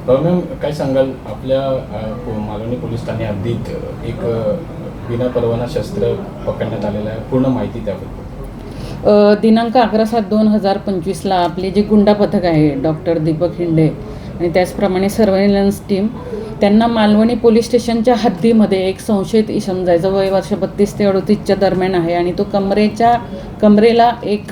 Ma'am काय सांगाल आपल्या मालवणी पोलीस ठाणे हद्दीत एक बिना परवाना शस्त्र पकडण्यात आलेलं आहे, पूर्ण माहिती त्याबद्दल? दिनांक 11/7/2025 आपले जे गुंडा पथक आहे डॉक्टर दीपक हिंडे आणि त्याचप्रमाणे सर्व्हेलन्स टीम त्यांना मालवणी पोलीस स्टेशनच्या हद्दीमध्ये एक संशयित इसम जायचं वय वर्ष 32 ते 38च्या दरम्यान आहे आणि तो कमरेला एक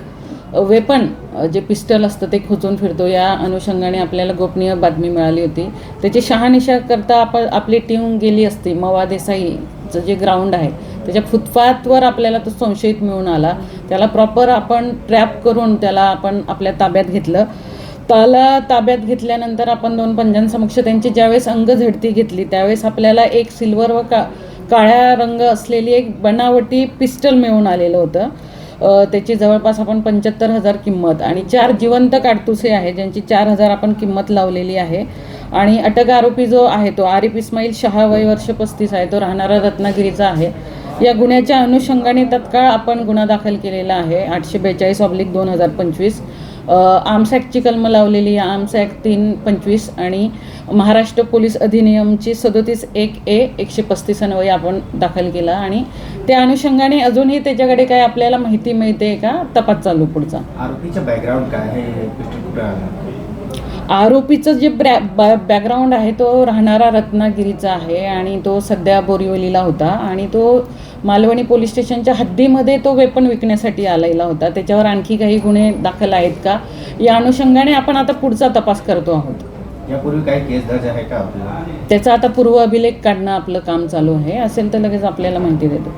वेपन जे पिस्टल असतं ते खोचून फिरतो. या अनुषंगाने आपल्याला गोपनीय बातमी मिळाली होती. त्याची शहानिशा करता आपली टीम गेली असती. मवा देसाईचं जे ग्राउंड आहे त्याच्या फुटपाथवर आपल्याला तो संशयित मिळून आला. त्याला प्रॉपर आपण ट्रॅप करून त्याला आपण आपल्या ताब्यात घेतलं. त्याला ताब्यात घेतल्यानंतर आपण 2 पंजांसमक्ष त्यांची ज्यावेळेस अंगझडती घेतली त्यावेळेस आपल्याला एक सिल्वर व काळ्या रंग असलेली एक बनावटी पिस्टल मिळून आलेलं होतं. त्याची जवळपास आपण 75,000 किंमत आणि 4 जिवंत काडतुसे आहे ज्यांची 4,000 आपण किंमत लावलेली आहे. आणि अटक आरोपी जो आहे तो आरिफ इस्माईल शहा वय वर्ष 35 आहे, तो राहणारा रत्नागिरीचा आहे. या गुन्ह्याच्या अनुषंगाने तत्काळ आपण गुन्हा दाखल केलेला आहे 842/2025. आर्म्स ॲक्टची कलमं लावलेली आहे, आर्म्स ॲक्ट 325 आणि महाराष्ट्र पोलीस अधिनियमची 37(1)A 135 अन्वये आपण दाखल केला. आणि त्या अनुषंगाने अजूनही त्याच्याकडे काय आपल्याला माहिती मिळते का तपास चालू पुढचा. आरोपीचं बॅकग्राऊंड काय आहे, कुठे आला? आरोपीचं जे बॅकग्राऊंड आहे तो राहणारा रत्नागिरीचा आहे आणि तो सध्या बोरिवलीला होता आणि तो मालवणी पोलीस स्टेशनच्या हद्दीमध्ये तो वेपन विकण्यासाठी आलेला होता. त्याच्यावर आणखी काही गुन्हे दाखल आहेत का या अनुषंगाने आपण आता पुढचा तपास करतो आहोत. यापूर्वी काही केस दर्ज आहे का आपल्याला? त्याचा आता पूर्व अभिलेख काढणं आपलं काम चालू आहे. असेल तर लगेच आपल्याला माहिती देतो.